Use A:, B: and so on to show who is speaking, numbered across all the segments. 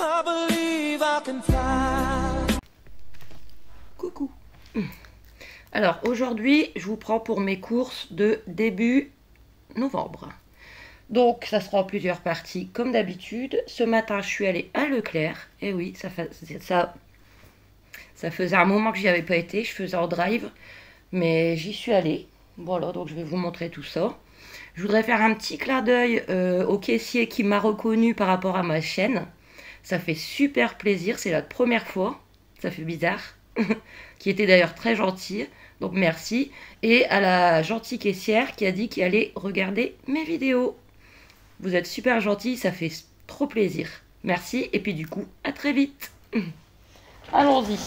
A: I believe I can fly.
B: Coucou. Alors aujourd'hui, je vous prends pour mes courses de début novembre. Donc ça sera en plusieurs parties comme d'habitude. Ce matin, je suis allée à Leclerc. Et oui, ça faisait un moment que j'y avais pas été. Je faisais en drive, mais j'y suis allée. Voilà, donc je vais vous montrer tout ça. Je voudrais faire un petit clin d'œil au caissier qui m'a reconnu par rapport à ma chaîne. Ça fait super plaisir, c'est la première fois. Ça fait bizarre. Qui était d'ailleurs très gentil. Donc merci. Et à la gentille caissière qui a dit qu'elle allait regarder mes vidéos. Vous êtes super gentils, ça fait trop plaisir. Merci. Et puis du coup, à très vite. Allons-y.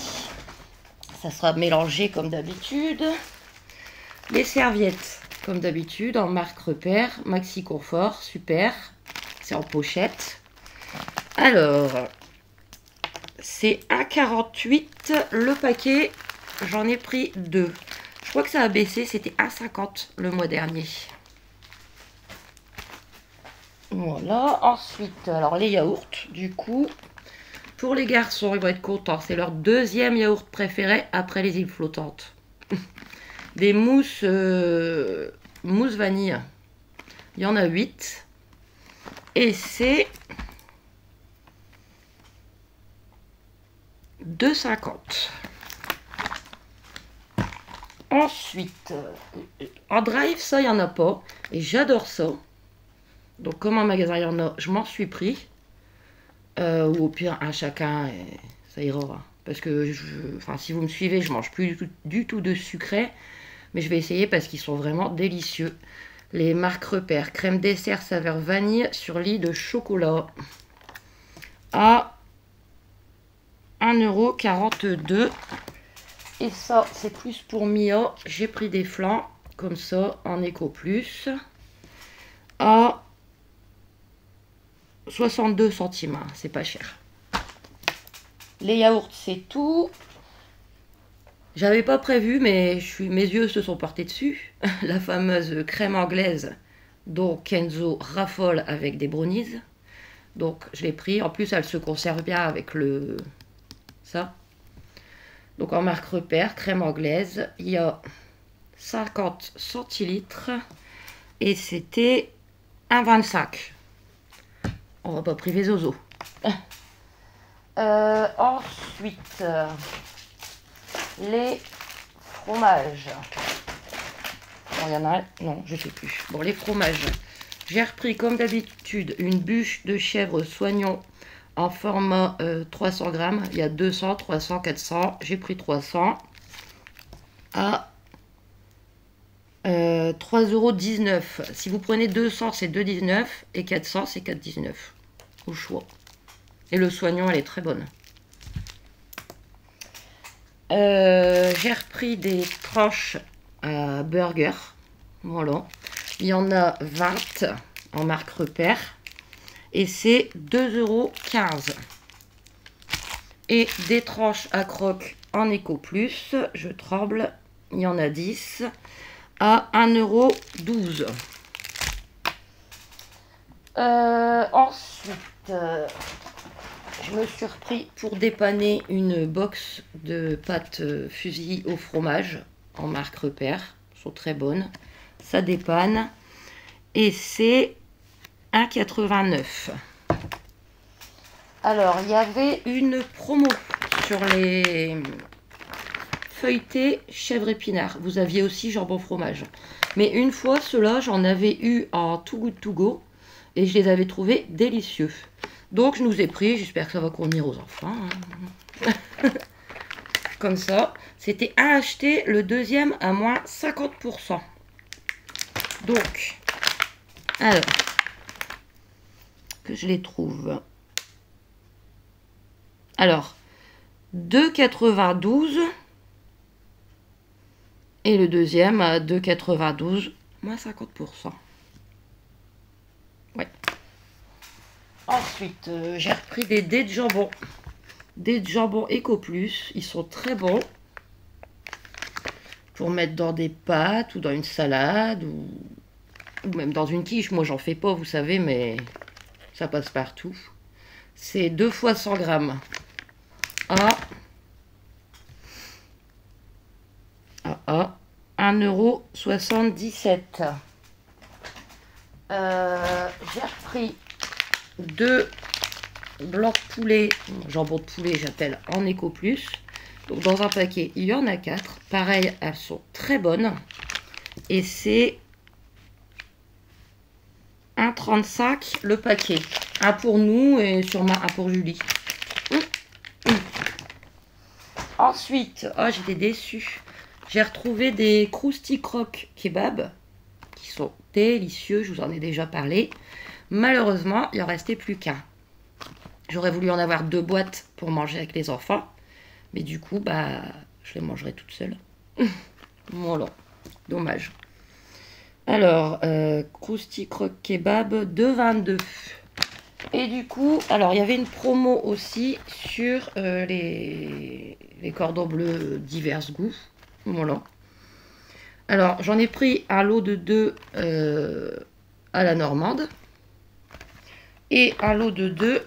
B: Ça sera mélangé comme d'habitude. Les serviettes, comme d'habitude, en marque Repère. Maxi Confort, super. C'est en pochette. Alors, c'est 1,48 le paquet. J'en ai pris 2. Je crois que ça a baissé, c'était 1,50 le mois dernier. Voilà, ensuite, alors les yaourts, du coup, pour les garçons, ils vont être contents. C'est leur deuxième yaourt préféré après les îles flottantes. Des mousses, mousse vanille. Il y en a 8. Et c'est 2,50. Ensuite, en drive, ça, il n'y en a pas. Et j'adore ça. Donc, comme en magasin, il y en a, je m'en suis pris. Ou au pire, un chacun, et ça ira. Parce que, si vous me suivez, je mange plus du tout de sucré. Mais je vais essayer parce qu'ils sont vraiment délicieux. Les marques Repères. Crème dessert saveur vanille sur lit de chocolat. À 1,42 €. Et ça, c'est plus pour Mia. J'ai pris des flancs, comme ça, en Eco Plus, à 62 centimes. C'est pas cher. Les yaourts, c'est tout. J'avais pas prévu, mais mes yeux se sont portés dessus. La fameuse crème anglaise, dont Kenzo raffole avec des brownies. Donc, je l'ai pris. En plus, elle se conserve bien avec ça. Donc en marque Repère, crème anglaise, il y a 50 centilitres et c'était 1,25 €. On va pas priver Zozo. Ensuite, les fromages. Bon, il y en a un, non, je sais plus. Bon, les fromages. J'ai repris comme d'habitude une bûche de chèvre soignon en format 300 grammes. Il y a 200, 300, 400. J'ai pris 300 à 3,19 €. Si vous prenez 200, c'est 2,19 € et 400, c'est 4,19 € au choix. Et le soignon, elle est très bonne. J'ai repris des tranches à burger. Voilà. Il y en a 20 en marque Repère. Et c'est 2,15 €. Et des tranches à croque en Eco Plus, je tremble, il y en a 10, à 1,12 €. Ensuite, je me suis repris pour dépanner une box de pâtes fusil au fromage en marque Repère. Elles sont très bonnes. Ça dépanne. Et c'est 1,89 €. Alors, il y avait une promo sur les feuilletés chèvre épinard. Vous aviez aussi jambon fromage. Mais une fois, ceux-là, j'en avais eu en Too Good To Go et je les avais trouvés délicieux. Donc, je nous ai pris. J'espère que ça va convenir aux enfants. Comme ça. C'était un acheté, le deuxième à moins 50%. Donc, alors, que je les trouve. Alors, 2,92 € et le deuxième à 2,92 €, moins 50%. Ouais. Ensuite, j'ai repris des dés de jambon. Dés de jambon Eco Plus, ils sont très bons. Pour mettre dans des pâtes ou dans une salade ou même dans une quiche. Moi, j'en fais pas, vous savez, mais ça passe partout. C'est 2 fois 100 grammes. À 1,77 €. J'ai repris 2 blancs de poulet, jambon de poulet j'appelle en Eco Plus. Donc dans un paquet il y en a 4. Pareil, elles sont très bonnes. Et c'est 1,35 € le paquet. Un pour nous et sûrement un pour Julie. Ensuite, j'étais déçue. J'ai retrouvé des Krusty Croc kebab qui sont délicieux, je vous en ai déjà parlé. Malheureusement, il en restait plus qu'un. J'aurais voulu en avoir 2 boîtes pour manger avec les enfants. Mais du coup, je les mangerai toute seule. Voilà, dommage. Alors, Krusty Croc kebab 2,22 €. Et du coup, alors il y avait une promo aussi sur les cordons bleus divers goûts. Voilà. Alors, j'en ai pris un lot de 2 à la normande et un lot de 2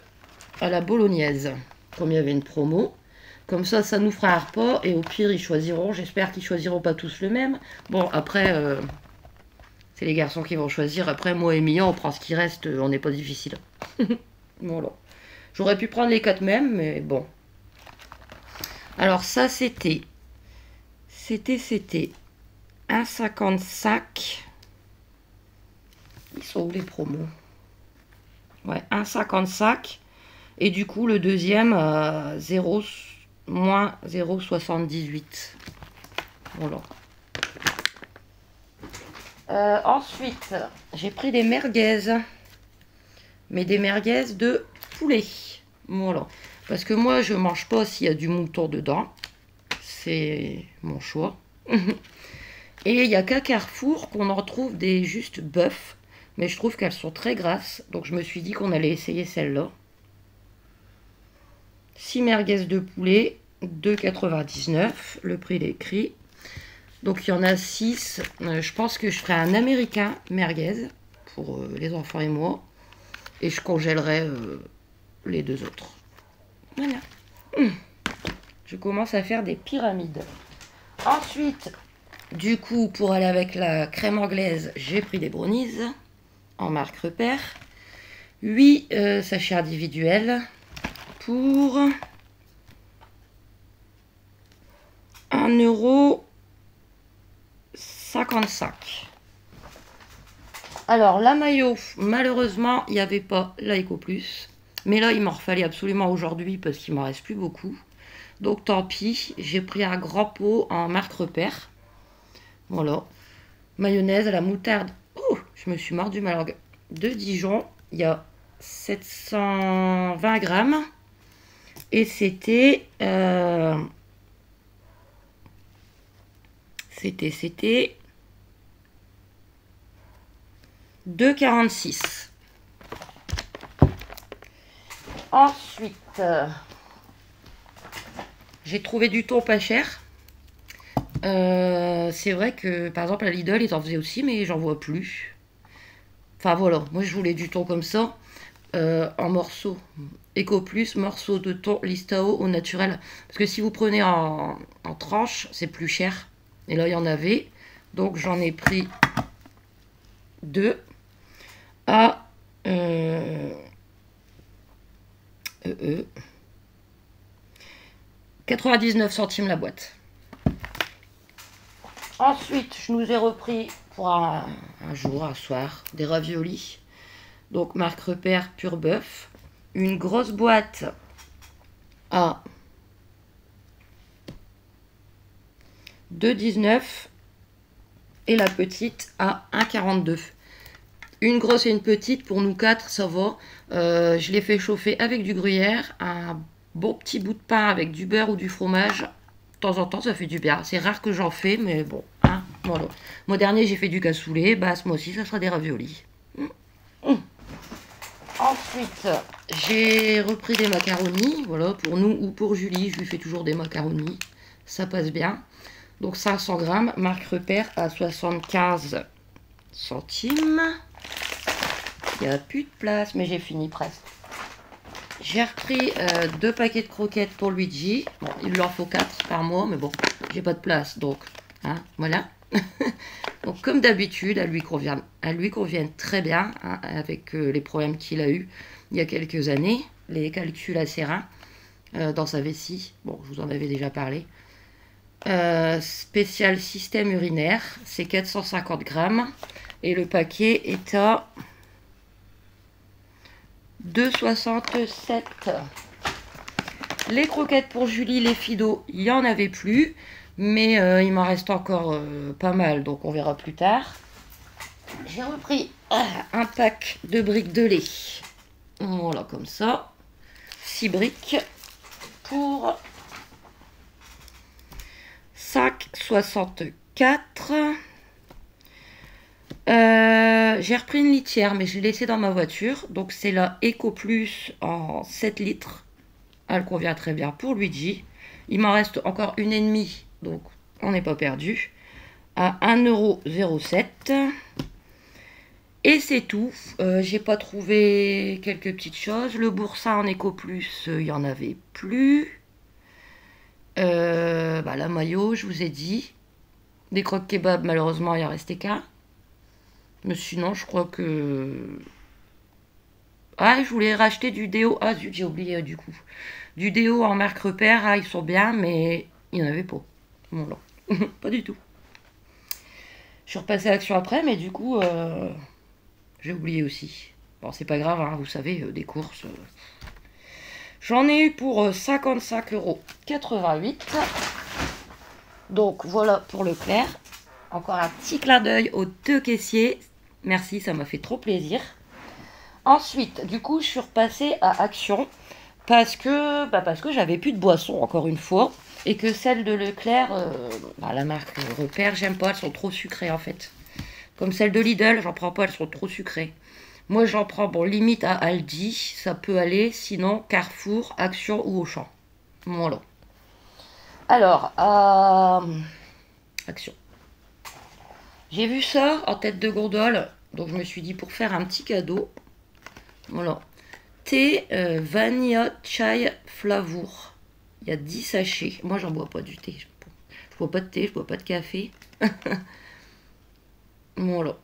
B: à la bolognaise, comme il y avait une promo. Comme ça nous fera un repas et au pire, ils choisiront. J'espère qu'ils choisiront pas tous le même. Bon, après, c'est les garçons qui vont choisir. Après, moi et Mia, on prend ce qui reste. On n'est pas difficile. Voilà. J'aurais pu prendre les 4 mêmes, mais bon. Alors, ça, c'était 1,55 €. Ils sont où les promos? Ouais, 1,55 €. Et du coup, le deuxième, moins 0,78 €. Voilà. Ensuite, j'ai pris des merguez. Mais des merguez de poulet. Voilà. Parce que moi, je mange pas s'il y a du mouton dedans. C'est mon choix. Et il n'y a qu'à Carrefour qu'on en retrouve des juste bœuf. Mais je trouve qu'elles sont très grasses. Donc je me suis dit qu'on allait essayer celle-là. 6 merguez de poulet, 2,99 €. Le prix, il est écrit. Donc il y en a 6. Je pense que je ferai un américain merguez pour les enfants et moi. Et je congèlerai les 2 autres. Voilà. Je commence à faire des pyramides. Ensuite, du coup, pour aller avec la crème anglaise, j'ai pris des brownies en marque Repère. 8 sachets individuels pour 1,55 €. Alors, la maillot, malheureusement, il n'y avait pas la Eco Plus. Mais là, il m'en fallait absolument aujourd'hui parce qu'il m'en reste plus beaucoup. Donc, tant pis, j'ai pris un grand pot en marque Repère. Voilà. Mayonnaise à la moutarde. Oh, je me suis mordu ma langue. De Dijon, il y a 720 grammes. Et c'était... C'était 2,46 €. Ensuite, j'ai trouvé du thon pas cher. C'est vrai que, par exemple, à Lidl, ils en faisaient aussi, mais j'en vois plus. Enfin, voilà. Moi, je voulais du thon comme ça, en morceaux. Eco Plus, morceaux de thon Listao au naturel. Parce que si vous prenez en tranches, c'est plus cher. Et là, il y en avait. Donc, j'en ai pris 2 à 99 centimes la boîte. Ensuite, je nous ai repris pour un jour, un soir, des raviolis. Donc, marque Repère Pur Bœuf. Une grosse boîte à 2,19 € et la petite à 1,42 €. Une grosse et une petite, pour nous 4, ça va. Je l'ai fait chauffer avec du gruyère, un bon petit bout de pain avec du beurre ou du fromage. De temps en temps, ça fait du bien. C'est rare que j'en fais, mais bon. Hein, voilà. Mois dernier, j'ai fait du cassoulet. Ce mois-ci, ça sera des raviolis. Ensuite, j'ai repris des macaronis. Voilà, pour nous ou pour Julie, je lui fais toujours des macaronis. Ça passe bien. Donc 500 grammes, marque Repère à 75 centimes. Il n'y a plus de place, mais j'ai fini presque. J'ai repris 2 paquets de croquettes pour Luigi. Bon, il leur faut 4 par mois, mais bon, j'ai pas de place, donc hein, voilà. Donc comme d'habitude, elles lui conviennent très bien, hein, avec les problèmes qu'il a eu il y a quelques années, les calculs assez reins dans sa vessie. Bon, je vous en avais déjà parlé. Spécial système urinaire, c'est 450 grammes et le paquet est à 2,67. Les croquettes pour Julie, les Fido, il n'y en avait plus, mais il m'en reste encore pas mal, donc on verra plus tard. J'ai repris un pack de briques de lait, voilà comme ça, 6 briques pour 5,64. J'ai repris une litière, mais je l'ai laissée dans ma voiture. Donc c'est la Eco Plus en 7 litres. Elle convient très bien pour Luigi. Il m'en reste encore une et demie, donc on n'est pas perdu. À 1,07 €. Et c'est tout. J'ai pas trouvé quelques petites choses. Le boursin en Eco Plus, il n'y en avait plus. La maillot, je vous ai dit. Des croques kebab, malheureusement, il n'y en restait qu'un. Mais sinon, je crois que... Ah, je voulais racheter du déo. Ah, zut, j'ai oublié du coup. Du déo en marque repère. Ah, ils sont bien, mais il n'y en avait pas. Bon, non. Pas du tout. Je suis repassée à l'action après, mais du coup, j'ai oublié aussi. Bon, c'est pas grave, hein, vous savez, des courses... J'en ai eu pour 55,88 €. Donc voilà pour Leclerc. Encore un petit clin d'œil aux 2 caissiers. Merci, ça m'a fait trop plaisir. Ensuite, du coup, je suis repassée à Action parce que j'avais plus de boissons, encore une fois. Et que celles de Leclerc, la marque Repère, j'aime pas, elles sont trop sucrées en fait. Comme celles de Lidl, j'en prends pas, elles sont trop sucrées. Moi, j'en prends, bon, limite à Aldi, ça peut aller, sinon Carrefour, Action ou Auchan. Voilà. Alors, Action. J'ai vu ça en tête de gondole, donc je me suis dit pour faire un petit cadeau. Voilà. Thé Vanilla Chai Flavour. Il y a 10 sachets. Moi, j'en bois pas du thé. Je bois pas de thé, je bois pas de café. Voilà.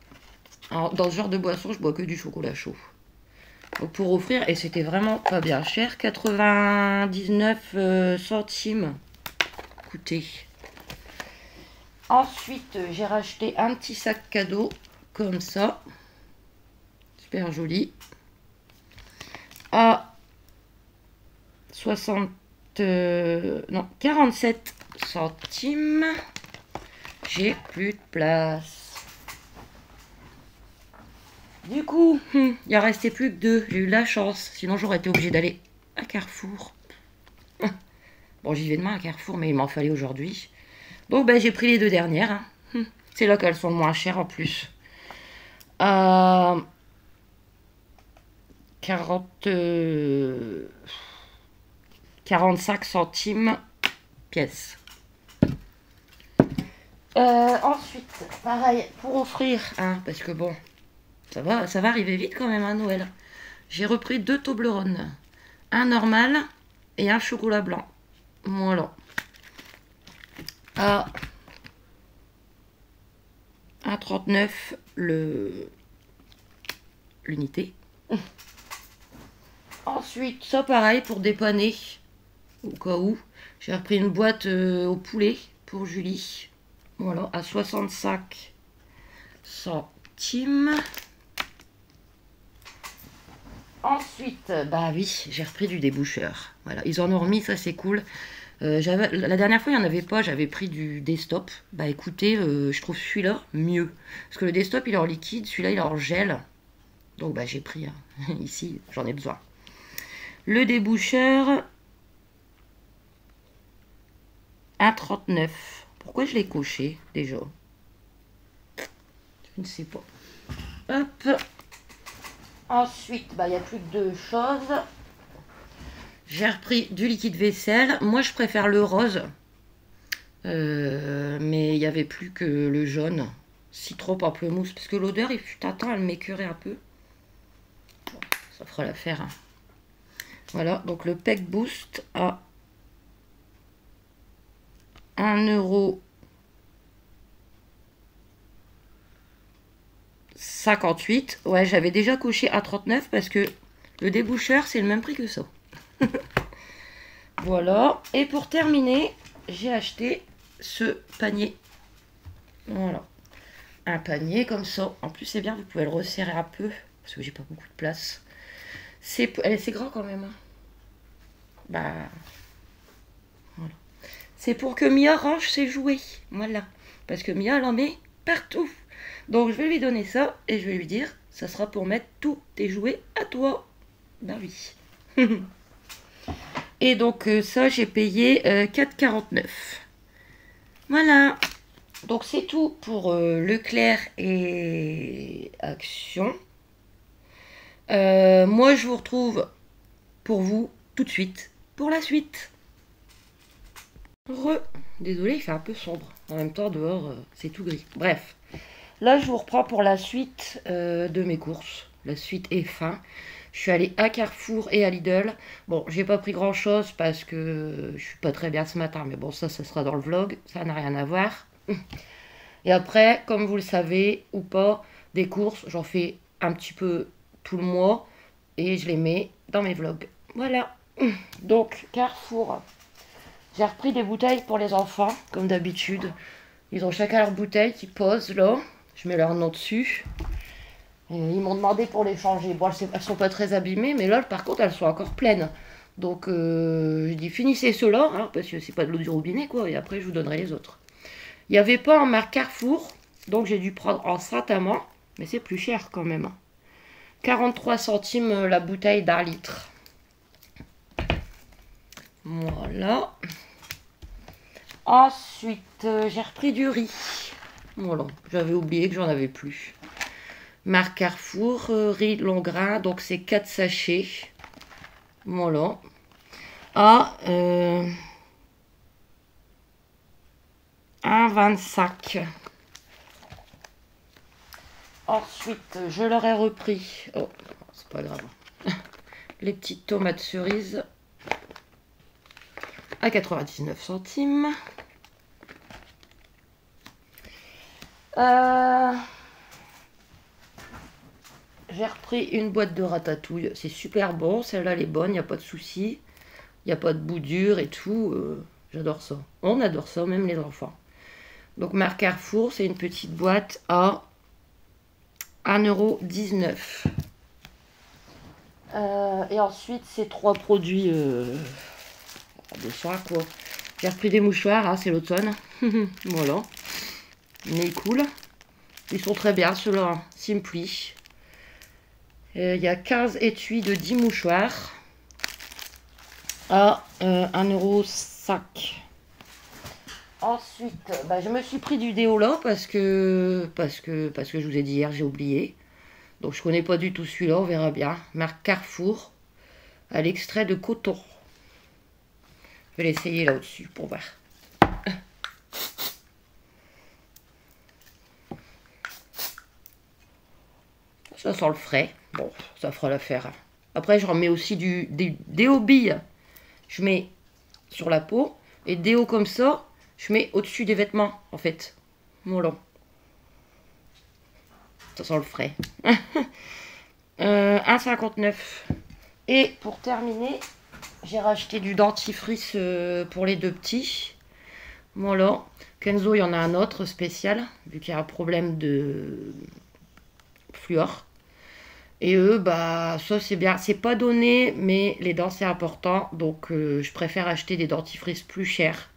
B: Alors, dans ce genre de boisson, je bois que du chocolat chaud. Donc, pour offrir, et c'était vraiment pas bien cher, 99 centimes. Écoutez. Ensuite, j'ai racheté un petit sac cadeau, comme ça. Super joli. À 47 centimes. J'ai plus de place. Du coup, il en restait plus que 2. J'ai eu la chance. Sinon, j'aurais été obligée d'aller à Carrefour. Bon, j'y vais demain à Carrefour, mais il m'en fallait aujourd'hui. Donc, ben, j'ai pris les 2 dernières. Hein. C'est là qu'elles sont le moins chères en plus. 45 centimes pièce. Ensuite, pareil, pour offrir, hein, parce que bon, ça va arriver vite quand même à Noël. J'ai repris 2 Toblerone. Un normal et un chocolat blanc. Voilà. À 1,39 l'unité. Ensuite, ça pareil pour dépanner, au cas où. J'ai repris une boîte au poulet pour Julie. Voilà, à 65 centimes. Ensuite, bah oui, j'ai repris du déboucheur. Voilà, ils en ont remis, ça c'est cool. La dernière fois, il n'y en avait pas, j'avais pris du Desktop. Bah écoutez, je trouve celui-là mieux. Parce que le Desktop, il est en liquide, celui-là, il est en gel. Donc bah j'ai pris, hein. Ici, j'en ai besoin. Le déboucheur, 1,39. Pourquoi je l'ai coché déjà? Je ne sais pas. Hop. Ensuite, bah, il n'y a plus que 2 choses. J'ai repris du liquide vaisselle. Moi, je préfère le rose. Mais il n'y avait plus que le jaune. Citron pamplemousse. Parce que l'odeur, il fut un temps, elle m'écœurait un peu. Bon, ça fera l'affaire. Hein. Voilà, donc le Peck Boost à 1,58 €. Ouais, j'avais déjà coché à 39 parce que le déboucheur, c'est le même prix que ça. Voilà. Et pour terminer, j'ai acheté ce panier. Voilà. Un panier comme ça. En plus, c'est bien, vous pouvez le resserrer un peu. Parce que j'ai pas beaucoup de place. C'est grand quand même. Hein. Bah. Voilà. C'est pour que Mia range ses jouets. Voilà. Parce que Mia, elle en met partout. Donc, je vais lui donner ça. Et je vais lui dire, ça sera pour mettre tous tes jouets à toi. Bah oui. Et donc, ça, j'ai payé 4,49 €. Voilà. Donc, c'est tout pour Leclerc et Action. Moi, je vous retrouve pour vous tout de suite pour la suite. Désolée, il fait un peu sombre. En même temps, dehors, c'est tout gris. Bref. Là, je vous reprends pour la suite de mes courses. La suite est fin. Je suis allée à Carrefour et à Lidl. Bon, j'ai pas pris grand chose parce que je suis pas très bien ce matin. Mais bon, ça sera dans le vlog. Ça n'a rien à voir. Et après, comme vous le savez ou pas, des courses, j'en fais un petit peu tout le mois. Et je les mets dans mes vlogs. Voilà. Donc, Carrefour. J'ai repris des bouteilles pour les enfants, comme d'habitude. Ils ont chacun leur bouteille qui posent là. Je mets leur nom dessus. Et ils m'ont demandé pour les changer. Bon, elles sont pas très abîmées, mais là, par contre, elles sont encore pleines. Donc, je dis finissez ceux-là, hein, parce que c'est pas de l'eau du robinet, quoi. Et après, je vous donnerai les autres. Il n'y avait pas en marque Carrefour, donc j'ai dû prendre en Saint-Amand. Mais c'est plus cher quand même. 43 centimes la bouteille d'1 litre. Voilà. Ensuite, j'ai repris du riz. Voilà, j'avais oublié que j'en avais plus. Marque Carrefour, riz long grain, donc c'est 4 sachets. Voilà. À 1,25 €. Ensuite, je leur ai repris. Oh, c'est pas grave. Les petites tomates cerises à 99 centimes. J'ai repris une boîte de ratatouille. C'est super bon. Celle-là, elle est bonne. Il n'y a pas de souci. Il n'y a pas de bout dur et tout. J'adore ça. On adore ça, même les enfants. Donc, marque Carrefour, c'est une petite boîte à 1,19 €. Et ensuite, ces 3 produits de soins, quoi. J'ai repris des mouchoirs, hein, c'est l'automne. Voilà. Mais cool. Ils sont très bien, ceux-là. Hein. Simply. Il y a 15 étuis de 10 mouchoirs à 1,05 €. Ensuite, je me suis pris du déo là parce que je vous ai dit hier, j'ai oublié. Donc je connais pas du tout celui-là, on verra bien. Marque Carrefour, à l'extrait de coton. Je vais l'essayer là au-dessus pour voir. Ça sent le frais. Bon, ça fera l'affaire. Après, je remets aussi des déo billes. Je mets sur la peau. Et déo comme ça, je mets au-dessus des vêtements, en fait. Voilà. Ça sent le frais. 1,59 €. Et pour terminer, j'ai racheté du dentifrice pour les 2 petits. Voilà. Kenzo, il y en a un autre spécial, vu qu'il y a un problème de fluor. Et eux, ça c'est bien. C'est pas donné, mais les dents c'est important. Donc je préfère acheter des dentifrices plus chers.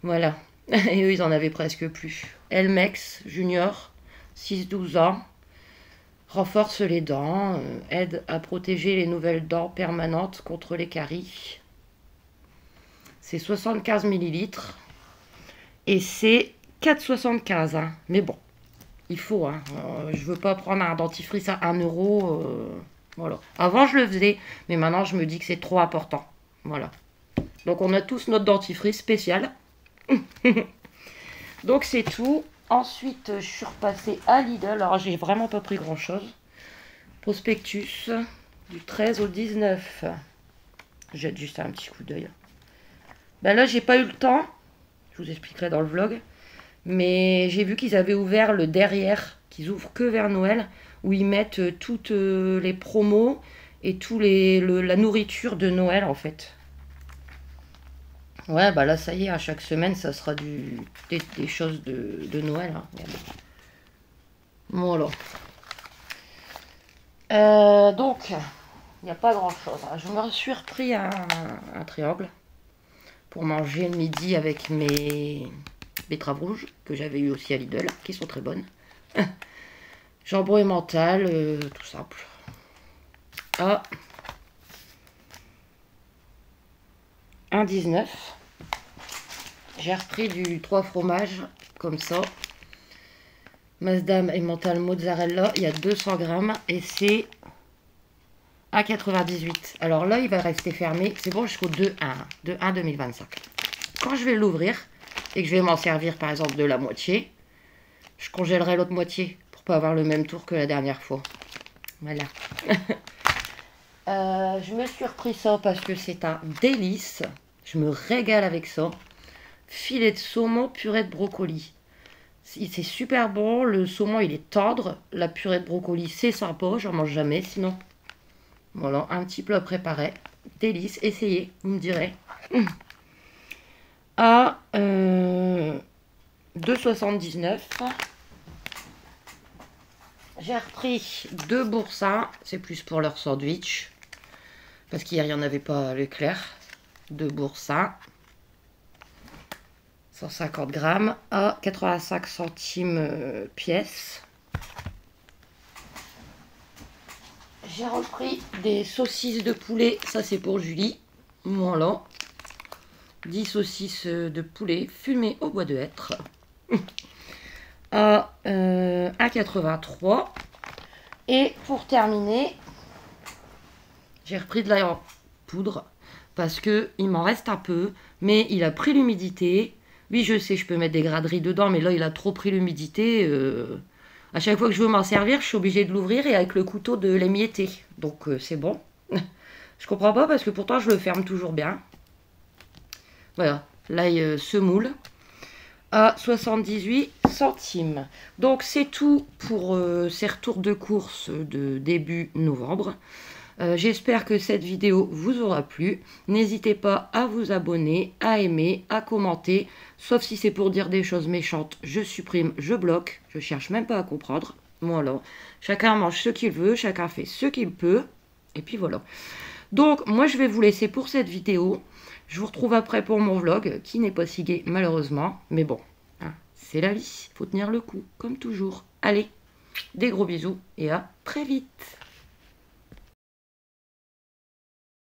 B: Voilà. Et eux, ils en avaient presque plus. Elmex Junior, 6-12 ans. Renforce les dents. Aide à protéger les nouvelles dents permanentes contre les caries. C'est 75 ml. Et c'est 4,75 €. Hein. Mais bon. Il faut, hein. Je veux pas prendre un dentifrice à 1 €. Voilà. Avant, je le faisais, mais maintenant, je me dis que c'est trop important. Voilà. Donc, on a tous notre dentifrice spécial. Donc, c'est tout. Ensuite, je suis repassée à Lidl. Alors, j'ai vraiment pas pris grand-chose. Prospectus, du 13 au 19. Je jette juste un petit coup d'œil. Ben là, j'ai pas eu le temps. Je vous expliquerai dans le vlog. Mais j'ai vu qu'ils avaient ouvert le derrière, qu'ils ouvrent que vers Noël, où ils mettent toutes les promos et la nourriture de Noël en fait. Ouais, bah là ça y est, à chaque semaine ça sera des choses de Noël. Hein. Voilà. Donc, il n'y a pas grand chose. Je me suis repris un triangle pour manger le midi avec mes betteraves rouges que j'avais eu aussi à Lidl, qui sont très bonnes. Jambon emmental, tout simple. Ah, 1,19. J'ai repris du 3 fromages, comme ça. Masdam emmental mozzarella, il y a 200 grammes et c'est 1,98. Alors là, il va rester fermé. C'est bon jusqu'au 2,1 2025. Quand je vais l'ouvrir et que je vais m'en servir par exemple de la moitié, je congèlerai l'autre moitié pour pas avoir le même tour que la dernière fois. Voilà. Je me suis repris ça parce que c'est un délice. Je me régale avec ça. Filet de saumon, purée de brocoli. C'est super bon. Le saumon, il est tendre. La purée de brocoli, c'est sympa. J'en mange jamais sinon. Voilà, un petit plat préparé. Délice. Essayez, vous me direz. À 2,79. J'ai repris 2 boursins. C'est plus pour leur sandwich. Parce qu'hier, il n'y en avait pas à Leclerc. 2 boursins. 150 grammes à 85 centimes pièce. J'ai repris des saucisses de poulet. Ça, c'est pour Julie. Voilà. 10 saucisses de poulet fumées au bois de hêtre. À 1,83. Et pour terminer, j'ai repris de l'ail en poudre. Parce que il m'en reste un peu. Mais il a pris l'humidité. Oui, je sais, je peux mettre des graderies dedans, mais là, il a trop pris l'humidité. À chaque fois que je veux m'en servir, je suis obligée de l'ouvrir et avec le couteau de l'émietter. Donc, c'est bon. Je comprends pas parce que pourtant, je le ferme toujours bien. Voilà, l'ail semoule à 78 centimes. Donc, c'est tout pour ces retours de course de début novembre. J'espère que cette vidéo vous aura plu. N'hésitez pas à vous abonner, à aimer, à commenter. Sauf si c'est pour dire des choses méchantes, je supprime, je bloque. Je cherche même pas à comprendre. Voilà. Chacun mange ce qu'il veut, chacun fait ce qu'il peut. Et puis voilà. Donc, moi, je vais vous laisser pour cette vidéo. Je vous retrouve après pour mon vlog, qui n'est pas si gai, malheureusement. Mais bon, hein, c'est la vie. Faut tenir le coup, comme toujours. Allez, des gros bisous et à très vite.